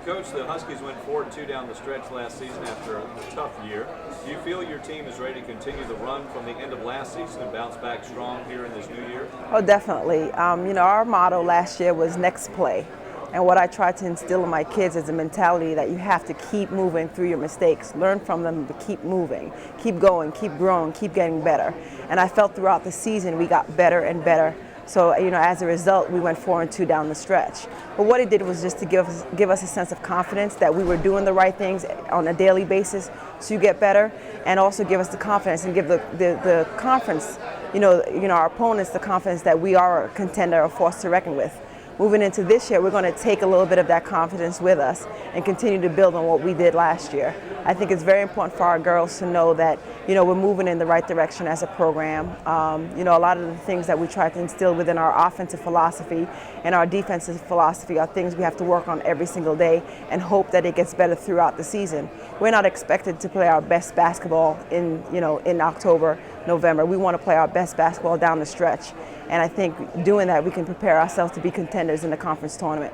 Coach, the Huskies went 4-2 down the stretch last season after a tough year. Do you feel your team is ready to continue the run from the end of last season and bounce back strong here in this new year? Oh, definitely. Our motto last year was next play. And what I try to instill in my kids is a mentality that you have to keep moving through your mistakes, learn from them, but keep moving, keep going, keep growing, keep getting better. And I felt throughout the season we got better and better. So, as a result, we went 4-2 down the stretch. But what it did was just to give us a sense of confidence that we were doing the right things on a daily basis to get better, and also give us the confidence and give the conference, our opponents the confidence that we are a contender, a force to reckon with. Moving into this year, we're going to take a little bit of that confidence with us and continue to build on what we did last year. I think it's very important for our girls to know that, we're moving in the right direction as a program. A lot of the things that we try to instill within our offensive philosophy and our defensive philosophy are things we have to work on every single day and hope that it gets better throughout the season. We're not expected to play our best basketball in October, November. We want to play our best basketball down the stretch. And I think doing that, we can prepare ourselves to be contenders in the conference tournament.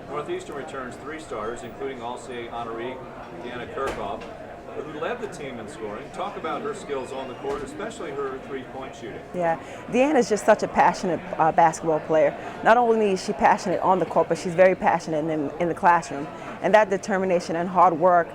Northeastern returns 3 starters, including All-State honoree Daynia, who led the team in scoring. Talk about her skills on the court, especially her three-point shooting. Yeah, Daynia is just such a passionate basketball player. Not only is she passionate on the court, but she's very passionate in the classroom. And that determination and hard work,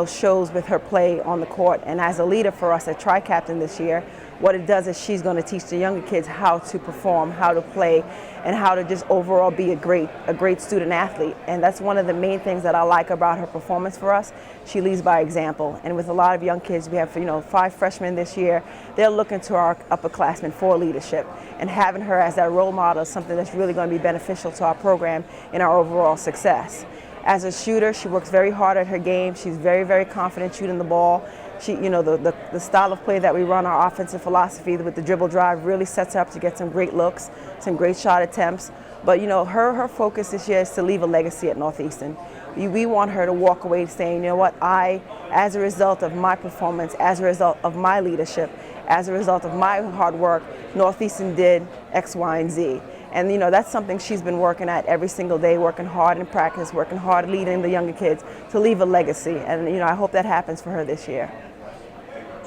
shows with her play on the court. And as a leader for us at Tri-Captain this year, what it does is she's going to teach the younger kids how to perform, how to play, and how to just overall be a great student athlete. And that's one of the main things that I like about her performance for us. She leads by example. And with a lot of young kids, we have 5 freshmen this year. They're looking to our upperclassmen for leadership. And having her as that role model is something that's really going to be beneficial to our program and our overall success. As a shooter, she works very hard at her game. She's very, very confident shooting the ball. She, the style of play that we run, our offensive philosophy with the dribble drive, really sets her up to get some great looks, some great shot attempts. But her focus this year is to leave a legacy at Northeastern. We want her to walk away saying, as a result of my performance, as a result of my leadership, as a result of my hard work, Northeastern did X, Y, and Z. And that's something she's been working at every single day, working hard in practice, working hard leading the younger kids to leave a legacy. And I hope that happens for her this year.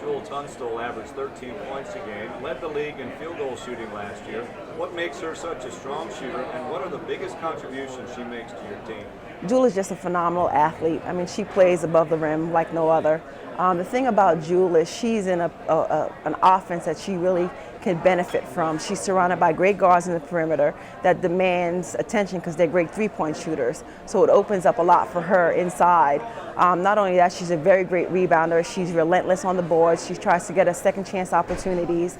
Jewel Tunstall averaged 13 points a game, led the league in field goal shooting last year. What makes her such a strong shooter, and what are the biggest contributions she makes to your team? Jewel is just a phenomenal athlete. I mean, she plays above the rim like no other. The thing about Jewel is she's in an offense that she really can benefit from. She's surrounded by great guards in the perimeter that demands attention because they're great three-point shooters. So it opens up a lot for her inside. Not only that, she's a very great rebounder. She's relentless on the boards. She tries to get us second chance opportunities.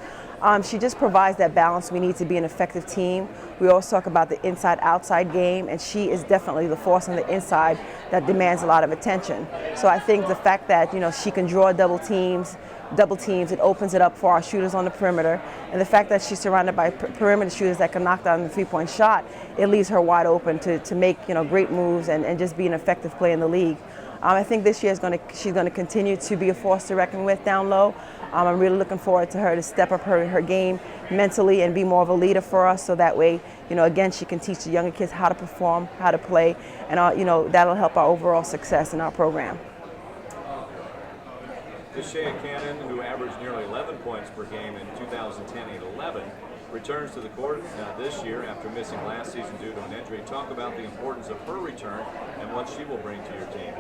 She just provides that balance we need to be an effective team. We always talk about the inside-outside game, and she is definitely the force on the inside that demands a lot of attention. So I think the fact that she can draw double teams, it opens it up for our shooters on the perimeter. And the fact that she's surrounded by perimeter shooters that can knock down the three-point shot, it leaves her wide open to make great moves and just be an effective player in the league. I think this year she's going to continue to be a force to reckon with down low. I'm really looking forward to her to step up her game mentally and be more of a leader for us, so that way, again, she can teach the younger kids how to perform, how to play, and that'll help our overall success in our program. Daynia Cannon, who averaged nearly 11 points per game in 2010 and 11, returns to the court this year after missing last season due to an injury. Talk about the importance of her return and what she will bring to your team.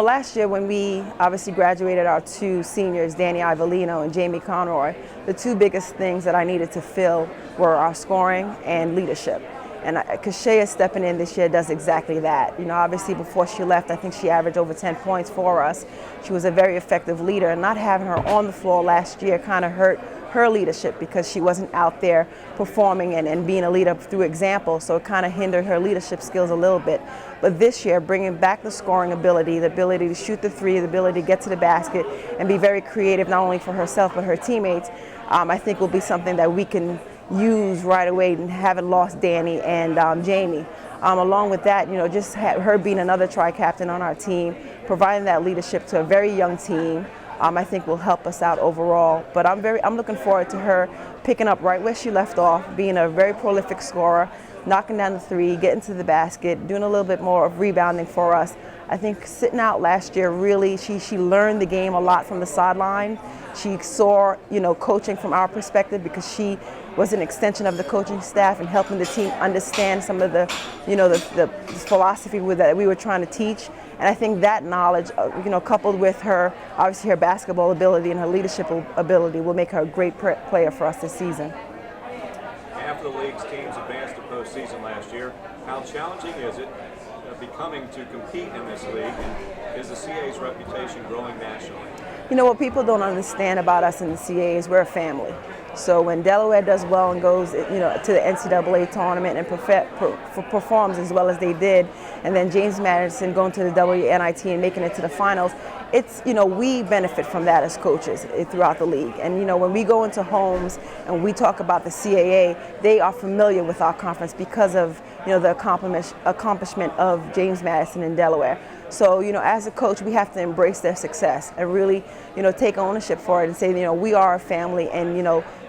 Last year when we obviously graduated our 2 seniors, Daynia Ivolino and Jamie Conroy, the 2 biggest things that I needed to fill were our scoring and leadership. And Shea stepping in this year does exactly that. Obviously before she left, I think she averaged over 10 points for us. She was a very effective leader, and not having her on the floor last year kind of hurt her leadership because she wasn't out there performing and being a leader through example, so it kind of hindered her leadership skills a little bit. But this year, bringing back the scoring ability, the ability to shoot the three, the ability to get to the basket and be very creative not only for herself but her teammates, I think will be something that we can use right away and haven't lost Danny and Jamie. Along with that, just her being another tri-captain on our team, providing that leadership to a very young team, I think will help us out overall. But I'm looking forward to her picking up right where she left off, being a very prolific scorer, knocking down the three, getting to the basket, doing a little bit more of rebounding for us. I think sitting out last year, really, she learned the game a lot from the sideline. She saw, coaching from our perspective because she was an extension of the coaching staff and helping the team understand some of the, the philosophy that we were trying to teach. And I think that knowledge, coupled with her, obviously her basketball ability and her leadership ability, will make her a great player for us this season. Half of the league's teams advanced to postseason last year. How challenging is it becoming to compete in this league, and is the CAA's reputation growing nationally? What people don't understand about us in the CAA is we're a family. So when Delaware does well and goes, to the NCAA tournament and performs as well as they did, and then James Madison going to the WNIT and making it to the finals, it's, we benefit from that as coaches throughout the league. And, when we go into homes and we talk about the CAA, they are familiar with our conference because of, the accomplishment of James Madison and Delaware. So, as a coach, we have to embrace their success and really, take ownership for it and say, we are a family, and,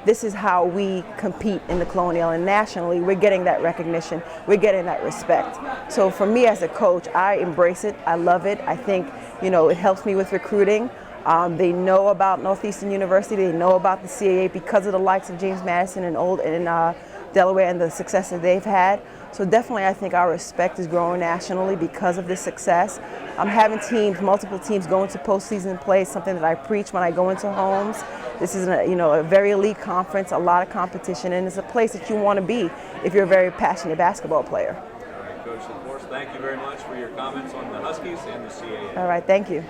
this is how we compete in the Colonial, and nationally we're getting that recognition, we're getting that respect. So for me as a coach, I embrace it, I love it. I think, it helps me with recruiting. They know about Northeastern University, they know about the CAA because of the likes of James Madison and Delaware and the success that they've had. So definitely I think our respect is growing nationally because of this success. Having multiple teams go into postseason play is something that I preach when I go into homes. This is a very elite conference, a lot of competition, and it's a place that you want to be if you're a very passionate basketball player. All right, Coach, of course, thank you very much for your comments on the Huskies and the CAA. All right, thank you.